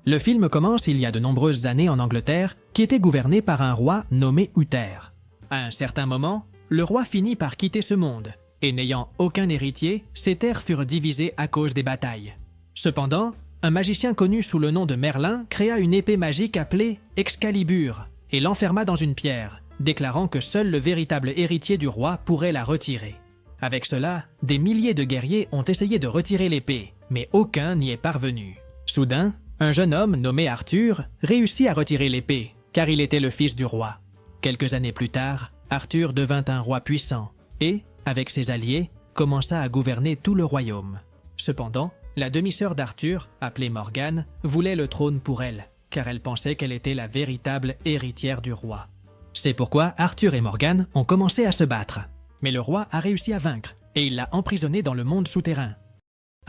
Le film commence il y a de nombreuses années en Angleterre, qui était gouvernée par un roi nommé Uther. À un certain moment, le roi finit par quitter ce monde, et n'ayant aucun héritier, ses terres furent divisées à cause des batailles. Cependant, un magicien connu sous le nom de Merlin créa une épée magique appelée Excalibur, et l'enferma dans une pierre, déclarant que seul le véritable héritier du roi pourrait la retirer. Avec cela, des milliers de guerriers ont essayé de retirer l'épée, mais aucun n'y est parvenu. Soudain, un jeune homme nommé Arthur réussit à retirer l'épée, car il était le fils du roi. Quelques années plus tard, Arthur devint un roi puissant et, avec ses alliés, commença à gouverner tout le royaume. Cependant, la demi-sœur d'Arthur, appelée Morgane, voulait le trône pour elle, car elle pensait qu'elle était la véritable héritière du roi. C'est pourquoi Arthur et Morgane ont commencé à se battre. Mais le roi a réussi à vaincre, et il l'a emprisonnée dans le monde souterrain.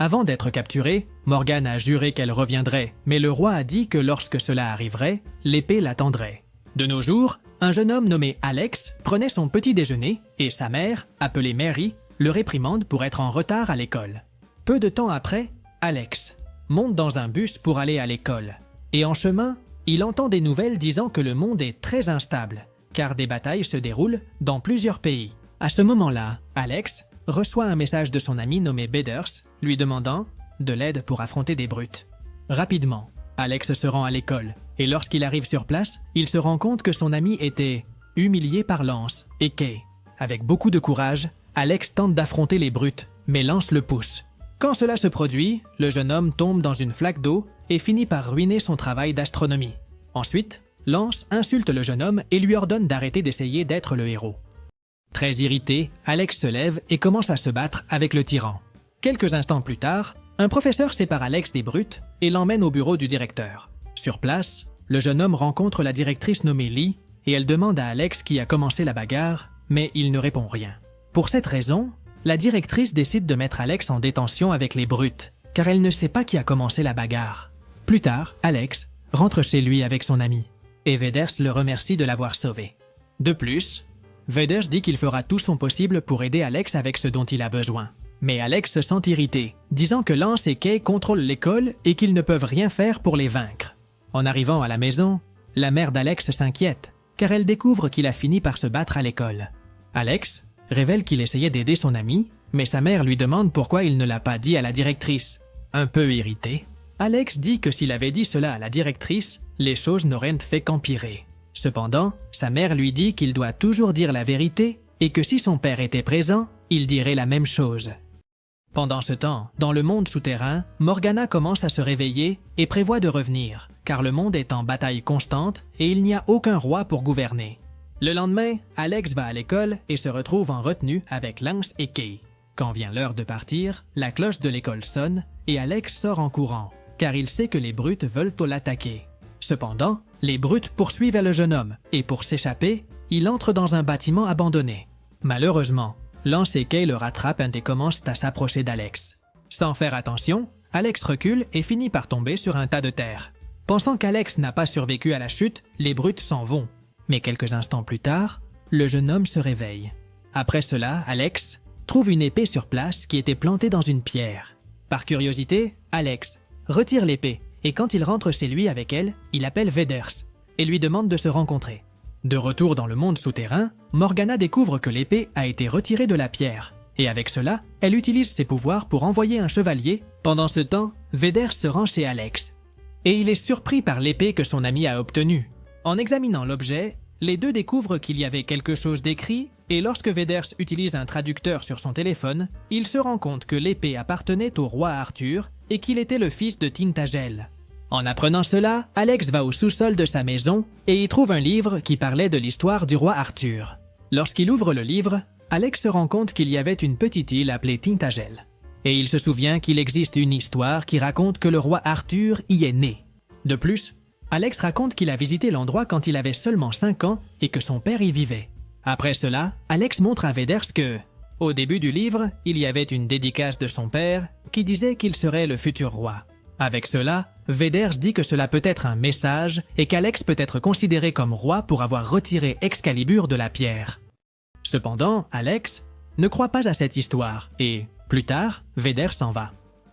Avant d'être capturée, Morgane a juré qu'elle reviendrait, mais le roi a dit que lorsque cela arriverait, l'épée l'attendrait. De nos jours, un jeune homme nommé Alex prenait son petit déjeuner et sa mère, appelée Mary, le réprimande pour être en retard à l'école. Peu de temps après, Alex monte dans un bus pour aller à l'école. Et en chemin, il entend des nouvelles disant que le monde est très instable, car des batailles se déroulent dans plusieurs pays. À ce moment-là, Alex reçoit un message de son ami nommé Beders, lui demandant de l'aide pour affronter des brutes. Rapidement, Alex se rend à l'école, et lorsqu'il arrive sur place, il se rend compte que son ami était humilié par Lance et Kay. Avec beaucoup de courage, Alex tente d'affronter les brutes, mais Lance le pousse. Quand cela se produit, le jeune homme tombe dans une flaque d'eau et finit par ruiner son travail d'astronomie. Ensuite, Lance insulte le jeune homme et lui ordonne d'arrêter d'essayer d'être le héros. Très irrité, Alex se lève et commence à se battre avec le tyran. Quelques instants plus tard, un professeur sépare Alex des brutes et l'emmène au bureau du directeur. Sur place, le jeune homme rencontre la directrice nommée Lee et elle demande à Alex qui a commencé la bagarre, mais il ne répond rien. Pour cette raison, la directrice décide de mettre Alex en détention avec les brutes, car elle ne sait pas qui a commencé la bagarre. Plus tard, Alex rentre chez lui avec son ami, et Veders le remercie de l'avoir sauvé. De plus, Veders dit qu'il fera tout son possible pour aider Alex avec ce dont il a besoin. Mais Alex se sent irrité, disant que Lance et Kay contrôlent l'école et qu'ils ne peuvent rien faire pour les vaincre. En arrivant à la maison, la mère d'Alex s'inquiète, car elle découvre qu'il a fini par se battre à l'école. Alex révèle qu'il essayait d'aider son ami, mais sa mère lui demande pourquoi il ne l'a pas dit à la directrice. Un peu irrité, Alex dit que s'il avait dit cela à la directrice, les choses n'auraient fait qu'empirer. Cependant, sa mère lui dit qu'il doit toujours dire la vérité et que si son père était présent, il dirait la même chose. Pendant ce temps, dans le monde souterrain, Morgana commence à se réveiller et prévoit de revenir, car le monde est en bataille constante et il n'y a aucun roi pour gouverner. Le lendemain, Alex va à l'école et se retrouve en retenue avec Lance et Kay. Quand vient l'heure de partir, la cloche de l'école sonne et Alex sort en courant, car il sait que les brutes veulent l'attaquer. Cependant, les brutes poursuivent le jeune homme et pour s'échapper, il entre dans un bâtiment abandonné. Malheureusement, Lance et Kay le rattrapent et commencent à s'approcher d'Alex. Sans faire attention, Alex recule et finit par tomber sur un tas de terre. Pensant qu'Alex n'a pas survécu à la chute, les brutes s'en vont. Mais quelques instants plus tard, le jeune homme se réveille. Après cela, Alex trouve une épée sur place qui était plantée dans une pierre. Par curiosité, Alex retire l'épée et quand il rentre chez lui avec elle, il appelle Veders et lui demande de se rencontrer. De retour dans le monde souterrain, Morgana découvre que l'épée a été retirée de la pierre et avec cela, elle utilise ses pouvoirs pour envoyer un chevalier. Pendant ce temps, Veders se rend chez Alex et il est surpris par l'épée que son ami a obtenue. En examinant l'objet, les deux découvrent qu'il y avait quelque chose d'écrit et lorsque Veders utilise un traducteur sur son téléphone, il se rend compte que l'épée appartenait au roi Arthur et qu'il était le fils de Tintagel. En apprenant cela, Alex va au sous-sol de sa maison et y trouve un livre qui parlait de l'histoire du roi Arthur. Lorsqu'il ouvre le livre, Alex se rend compte qu'il y avait une petite île appelée Tintagel. Et il se souvient qu'il existe une histoire qui raconte que le roi Arthur y est né. De plus, Alex raconte qu'il a visité l'endroit quand il avait seulement 5 ans et que son père y vivait. Après cela, Alex montre à Veders que, au début du livre, il y avait une dédicace de son père qui disait qu'il serait le futur roi. Avec cela, Veders dit que cela peut être un message et qu'Alex peut être considéré comme roi pour avoir retiré Excalibur de la pierre. Cependant, Alex ne croit pas à cette histoire et, plus tard, Veders s'en va.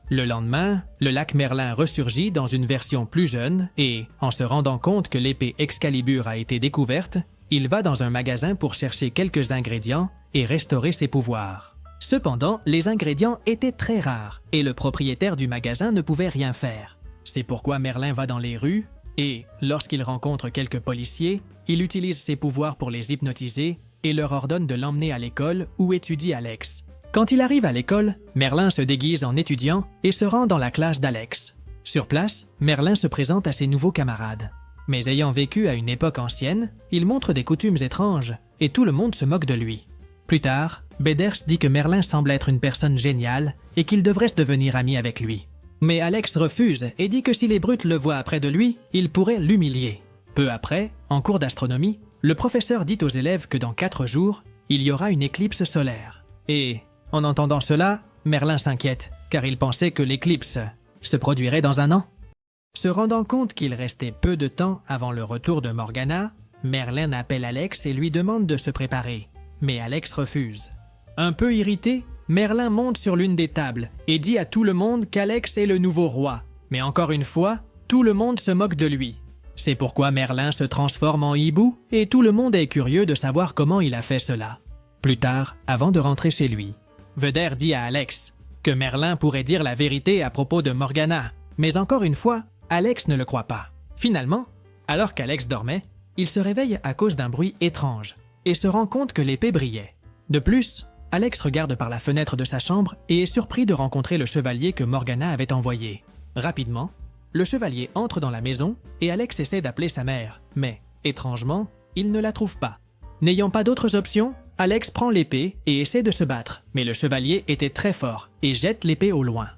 Le lendemain, le lac Merlin ressurgit dans une version plus jeune et, en se rendant compte que l'épée Excalibur a été découverte, il va dans un magasin pour chercher quelques ingrédients et restaurer ses pouvoirs. Cependant, les ingrédients étaient très rares et le propriétaire du magasin ne pouvait rien faire. C'est pourquoi Merlin va dans les rues et, lorsqu'il rencontre quelques policiers, il utilise ses pouvoirs pour les hypnotiser et leur ordonne de l'emmener à l'école où étudie Alex. Quand il arrive à l'école, Merlin se déguise en étudiant et se rend dans la classe d'Alex. Sur place, Merlin se présente à ses nouveaux camarades. Mais ayant vécu à une époque ancienne, il montre des coutumes étranges et tout le monde se moque de lui. Plus tard, Beders dit que Merlin semble être une personne géniale et qu'il devrait se devenir ami avec lui. Mais Alex refuse et dit que si les brutes le voient près de lui, il pourrait l'humilier. Peu après, en cours d'astronomie, le professeur dit aux élèves que dans 4 jours, il y aura une éclipse solaire. Et, en entendant cela, Merlin s'inquiète, car il pensait que l'éclipse se produirait dans 1 an. Se rendant compte qu'il restait peu de temps avant le retour de Morgana, Merlin appelle Alex et lui demande de se préparer. Mais Alex refuse. Un peu irrité, Merlin monte sur l'une des tables et dit à tout le monde qu'Alex est le nouveau roi. Mais encore une fois, tout le monde se moque de lui. C'est pourquoi Merlin se transforme en hibou et tout le monde est curieux de savoir comment il a fait cela. Plus tard, avant de rentrer chez lui, Vedder dit à Alex que Merlin pourrait dire la vérité à propos de Morgana. Mais encore une fois, Alex ne le croit pas. Finalement, alors qu'Alex dormait, il se réveille à cause d'un bruit étrange et se rend compte que l'épée brillait. De plus, Alex regarde par la fenêtre de sa chambre et est surpris de rencontrer le chevalier que Morgana avait envoyé. Rapidement, le chevalier entre dans la maison et Alex essaie d'appeler sa mère, mais, étrangement, il ne la trouve pas. N'ayant pas d'autres options, Alex prend l'épée et essaie de se battre, mais le chevalier était très fort et jette l'épée au loin.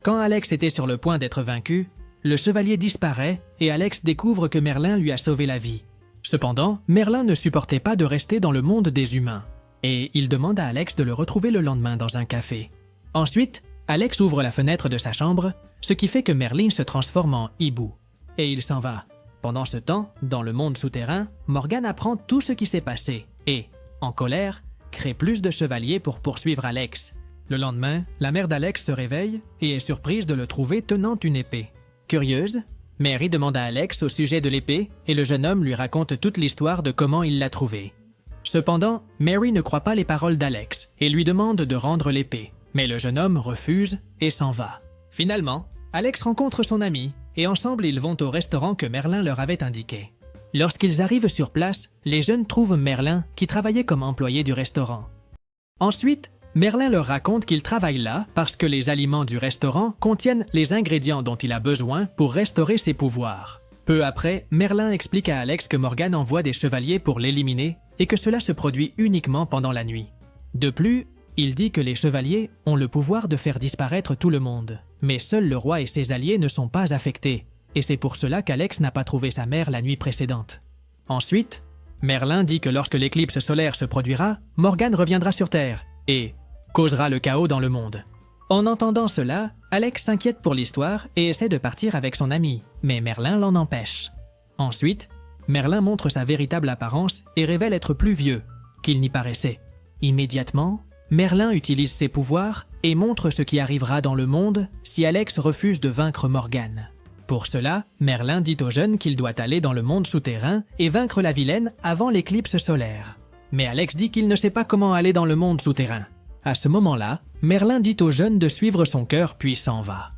Quand Alex était sur le point d'être vaincu, le chevalier disparaît et Alex découvre que Merlin lui a sauvé la vie. Cependant, Merlin ne supportait pas de rester dans le monde des humains, et il demande à Alex de le retrouver le lendemain dans un café. Ensuite, Alex ouvre la fenêtre de sa chambre, ce qui fait que Merlin se transforme en hibou, et il s'en va. Pendant ce temps, dans le monde souterrain, Morgan apprend tout ce qui s'est passé, et, en colère, crée plus de chevaliers pour poursuivre Alex. Le lendemain, la mère d'Alex se réveille et est surprise de le trouver tenant une épée. Curieuse, Mary demande à Alex au sujet de l'épée et le jeune homme lui raconte toute l'histoire de comment il l'a trouvée. Cependant, Mary ne croit pas les paroles d'Alex et lui demande de rendre l'épée, mais le jeune homme refuse et s'en va. Finalement, Alex rencontre son ami et ensemble ils vont au restaurant que Merlin leur avait indiqué. Lorsqu'ils arrivent sur place, les jeunes trouvent Merlin qui travaillait comme employé du restaurant. Ensuite, Merlin leur raconte qu'il travaille là parce que les aliments du restaurant contiennent les ingrédients dont il a besoin pour restaurer ses pouvoirs. Peu après, Merlin explique à Alex que Morgan envoie des chevaliers pour l'éliminer et que cela se produit uniquement pendant la nuit. De plus, il dit que les chevaliers ont le pouvoir de faire disparaître tout le monde, mais seul le roi et ses alliés ne sont pas affectés, et c'est pour cela qu'Alex n'a pas trouvé sa mère la nuit précédente. Ensuite, Merlin dit que lorsque l'éclipse solaire se produira, Morgan reviendra sur Terre et causera le chaos dans le monde. En entendant cela, Alex s'inquiète pour l'histoire et essaie de partir avec son ami, mais Merlin l'en empêche. Ensuite, Merlin montre sa véritable apparence et révèle être plus vieux qu'il n'y paraissait. Immédiatement, Merlin utilise ses pouvoirs et montre ce qui arrivera dans le monde si Alex refuse de vaincre Morgan. Pour cela, Merlin dit au jeune qu'il doit aller dans le monde souterrain et vaincre la vilaine avant l'éclipse solaire. Mais Alex dit qu'il ne sait pas comment aller dans le monde souterrain. À ce moment-là, Merlin dit aux jeunes de suivre son cœur puis s'en va.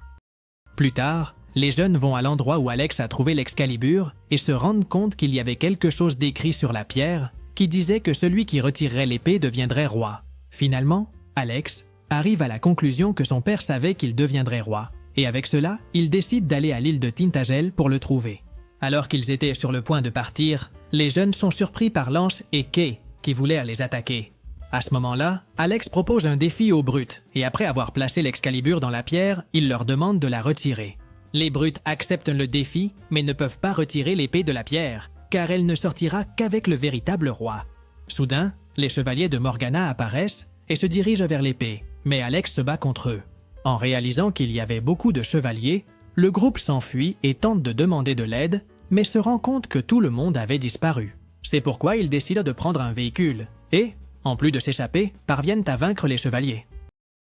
Plus tard, les jeunes vont à l'endroit où Alex a trouvé l'Excalibur et se rendent compte qu'il y avait quelque chose d'écrit sur la pierre qui disait que celui qui retirerait l'épée deviendrait roi. Finalement, Alex arrive à la conclusion que son père savait qu'il deviendrait roi, et avec cela, il décide d'aller à l'île de Tintagel pour le trouver. Alors qu'ils étaient sur le point de partir, les jeunes sont surpris par Lance et Kay qui voulaient les attaquer. À ce moment-là, Alex propose un défi aux brutes, et après avoir placé l'Excalibur dans la pierre, il leur demande de la retirer. Les brutes acceptent le défi, mais ne peuvent pas retirer l'épée de la pierre, car elle ne sortira qu'avec le véritable roi. Soudain, les chevaliers de Morgana apparaissent et se dirigent vers l'épée, mais Alex se bat contre eux. En réalisant qu'il y avait beaucoup de chevaliers, le groupe s'enfuit et tente de demander de l'aide, mais se rend compte que tout le monde avait disparu. C'est pourquoi ils décident de prendre un véhicule, et, en plus de s'échapper, parviennent à vaincre les chevaliers.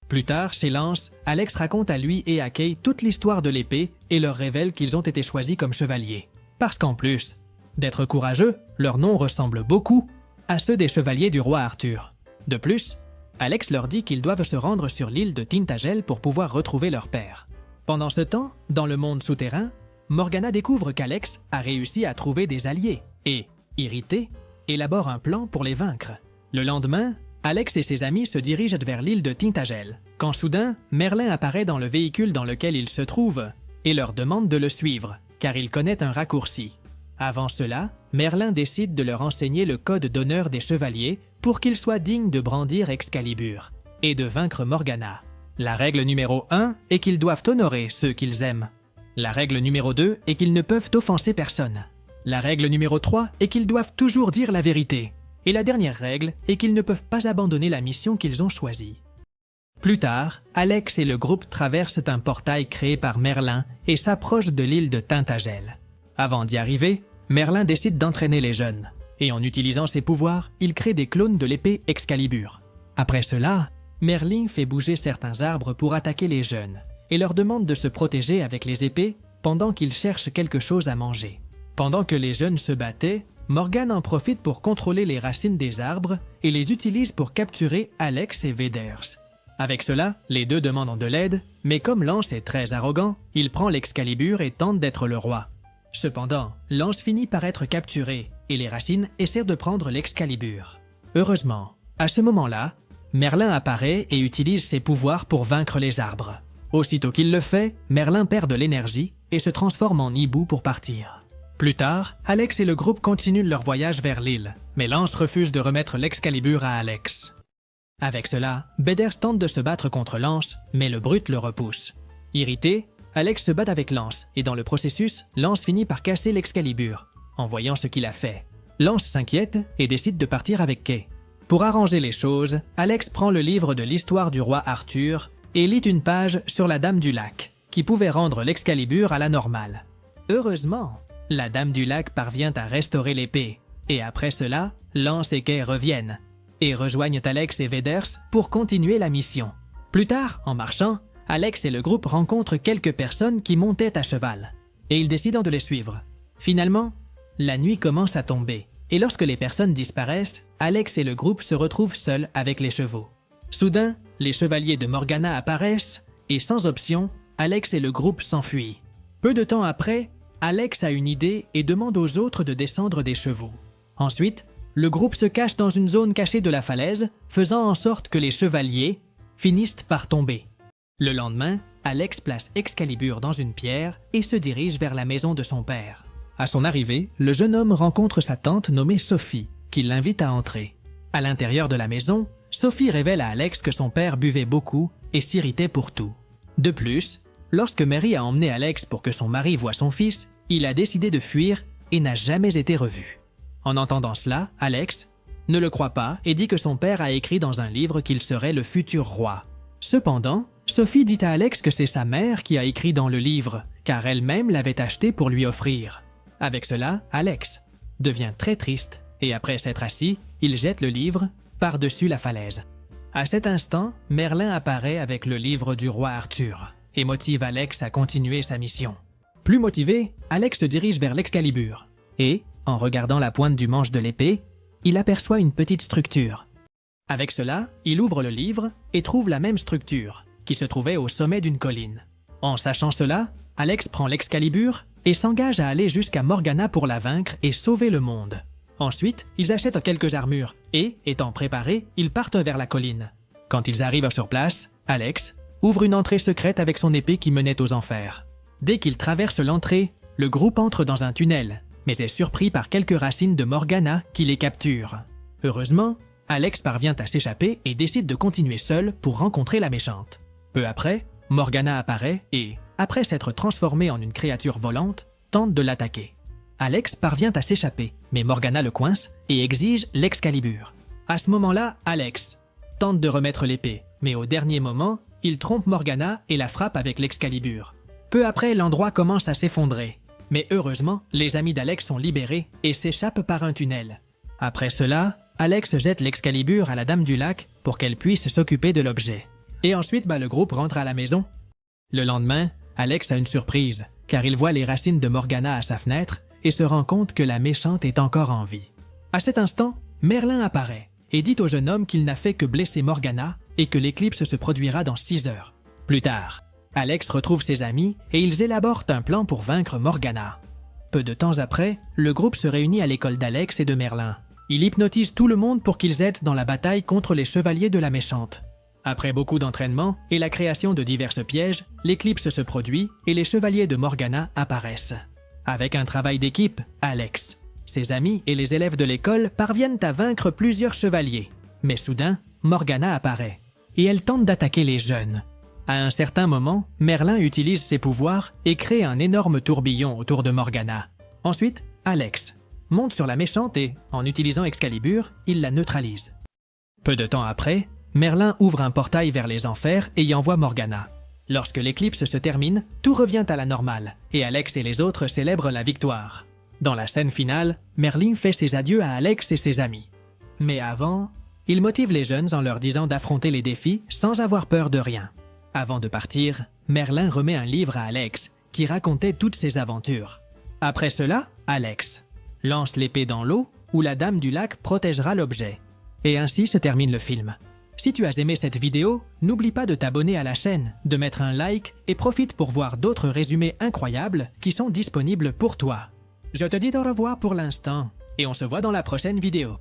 Plus tard, chez Lance, Alex raconte à lui et à Kay toute l'histoire de l'épée et leur révèle qu'ils ont été choisis comme chevaliers. Parce qu'en plus d'être courageux, leur nom ressemble beaucoup à ceux des chevaliers du roi Arthur. De plus, Alex leur dit qu'ils doivent se rendre sur l'île de Tintagel pour pouvoir retrouver leur père. Pendant ce temps, dans le monde souterrain, Morgana découvre qu'Alex a réussi à trouver des alliés et, irrité, élabore un plan pour les vaincre. Le lendemain, Alex et ses amis se dirigent vers l'île de Tintagel, quand soudain, Merlin apparaît dans le véhicule dans lequel ils se trouvent et leur demande de le suivre, car il connaît un raccourci. Avant cela, Merlin décide de leur enseigner le code d'honneur des chevaliers pour qu'ils soient dignes de brandir Excalibur et de vaincre Morgana. La règle numéro 1 est qu'ils doivent honorer ceux qu'ils aiment. La règle numéro 2 est qu'ils ne peuvent offenser personne. La règle numéro 3 est qu'ils doivent toujours dire la vérité. Et la dernière règle est qu'ils ne peuvent pas abandonner la mission qu'ils ont choisie. Plus tard, Alex et le groupe traversent un portail créé par Merlin et s'approchent de l'île de Tintagel. Avant d'y arriver, Merlin décide d'entraîner les jeunes. Et en utilisant ses pouvoirs, il crée des clones de l'épée Excalibur. Après cela, Merlin fait bouger certains arbres pour attaquer les jeunes et leur demande de se protéger avec les épées pendant qu'ils cherchent quelque chose à manger. Pendant que les jeunes se battaient, Morgane en profite pour contrôler les racines des arbres et les utilise pour capturer Alex et Veders. Avec cela, les deux demandent de l'aide, mais comme Lance est très arrogant, il prend l'Excalibur et tente d'être le roi. Cependant, Lance finit par être capturé et les racines essaient de prendre l'Excalibur. Heureusement, à ce moment-là, Merlin apparaît et utilise ses pouvoirs pour vaincre les arbres. Aussitôt qu'il le fait, Merlin perd de l'énergie et se transforme en hibou pour partir. Plus tard, Alex et le groupe continuent leur voyage vers l'île, mais Lance refuse de remettre l'Excalibur à Alex. Avec cela, Veders tente de se battre contre Lance, mais le brute le repousse. Irrité, Alex se bat avec Lance, et dans le processus, Lance finit par casser l'Excalibur, en voyant ce qu'il a fait. Lance s'inquiète et décide de partir avec Kay. Pour arranger les choses, Alex prend le livre de l'histoire du roi Arthur et lit une page sur la Dame du Lac, qui pouvait rendre l'Excalibur à la normale. Heureusement, la Dame du Lac parvient à restaurer l'épée, et après cela, Lance et Kay reviennent, et rejoignent Alex et Veders pour continuer la mission. Plus tard, en marchant, Alex et le groupe rencontrent quelques personnes qui montaient à cheval, et ils décident de les suivre. Finalement, la nuit commence à tomber, et lorsque les personnes disparaissent, Alex et le groupe se retrouvent seuls avec les chevaux. Soudain, les chevaliers de Morgana apparaissent, et sans option, Alex et le groupe s'enfuient. Peu de temps après, Alex a une idée et demande aux autres de descendre des chevaux. Ensuite, le groupe se cache dans une zone cachée de la falaise, faisant en sorte que les chevaliers finissent par tomber. Le lendemain, Alex place Excalibur dans une pierre et se dirige vers la maison de son père. À son arrivée, le jeune homme rencontre sa tante nommée Sophie, qui l'invite à entrer. À l'intérieur de la maison, Sophie révèle à Alex que son père buvait beaucoup et s'irritait pour tout. De plus, lorsque Mary a emmené Alex pour que son mari voie son fils, il a décidé de fuir et n'a jamais été revu. En entendant cela, Alex ne le croit pas et dit que son père a écrit dans un livre qu'il serait le futur roi. Cependant, Sophie dit à Alex que c'est sa mère qui a écrit dans le livre, car elle-même l'avait acheté pour lui offrir. Avec cela, Alex devient très triste et après s'être assis, il jette le livre par-dessus la falaise. À cet instant, Merlin apparaît avec le livre du roi Arthur et motive Alex à continuer sa mission. Plus motivé, Alex se dirige vers l'Excalibur et, en regardant la pointe du manche de l'épée, il aperçoit une petite structure. Avec cela, il ouvre le livre et trouve la même structure, qui se trouvait au sommet d'une colline. En sachant cela, Alex prend l'Excalibur et s'engage à aller jusqu'à Morgana pour la vaincre et sauver le monde. Ensuite, ils achètent quelques armures et, étant préparés, ils partent vers la colline. Quand ils arrivent sur place, Alex ouvre une entrée secrète avec son épée qui menait aux enfers. Dès qu'ils traversent l'entrée, le groupe entre dans un tunnel, mais est surpris par quelques racines de Morgana qui les capturent. Heureusement, Alex parvient à s'échapper et décide de continuer seul pour rencontrer la méchante. Peu après, Morgana apparaît et, après s'être transformée en une créature volante, tente de l'attaquer. Alex parvient à s'échapper, mais Morgana le coince et exige l'Excalibur. À ce moment-là, Alex tente de remettre l'épée, mais au dernier moment, il trompe Morgana et la frappe avec l'Excalibur. Peu après, l'endroit commence à s'effondrer. Mais heureusement, les amis d'Alex sont libérés et s'échappent par un tunnel. Après cela, Alex jette l'Excalibur à la Dame du Lac pour qu'elle puisse s'occuper de l'objet. Et ensuite, le groupe rentre à la maison. Le lendemain, Alex a une surprise, car il voit les racines de Morgana à sa fenêtre et se rend compte que la méchante est encore en vie. À cet instant, Merlin apparaît et dit au jeune homme qu'il n'a fait que blesser Morgana et que l'éclipse se produira dans 6 heures. Plus tard, Alex retrouve ses amis et ils élaborent un plan pour vaincre Morgana. Peu de temps après, le groupe se réunit à l'école d'Alex et de Merlin. Il hypnotise tout le monde pour qu'ils aident dans la bataille contre les chevaliers de la méchante. Après beaucoup d'entraînement et la création de divers pièges, l'éclipse se produit et les chevaliers de Morgana apparaissent. Avec un travail d'équipe, Alex, ses amis et les élèves de l'école parviennent à vaincre plusieurs chevaliers. Mais soudain, Morgana apparaît et elle tente d'attaquer les jeunes. À un certain moment, Merlin utilise ses pouvoirs et crée un énorme tourbillon autour de Morgana. Ensuite, Alex monte sur la méchante et, en utilisant Excalibur, il la neutralise. Peu de temps après, Merlin ouvre un portail vers les enfers et y envoie Morgana. Lorsque l'éclipse se termine, tout revient à la normale et Alex et les autres célèbrent la victoire. Dans la scène finale, Merlin fait ses adieux à Alex et ses amis. Mais avant, il motive les jeunes en leur disant d'affronter les défis sans avoir peur de rien. Avant de partir, Merlin remet un livre à Alex qui racontait toutes ses aventures. Après cela, Alex lance l'épée dans l'eau où la dame du lac protégera l'objet. Et ainsi se termine le film. Si tu as aimé cette vidéo, n'oublie pas de t'abonner à la chaîne, de mettre un like et profite pour voir d'autres résumés incroyables qui sont disponibles pour toi. Je te dis au revoir pour l'instant et on se voit dans la prochaine vidéo.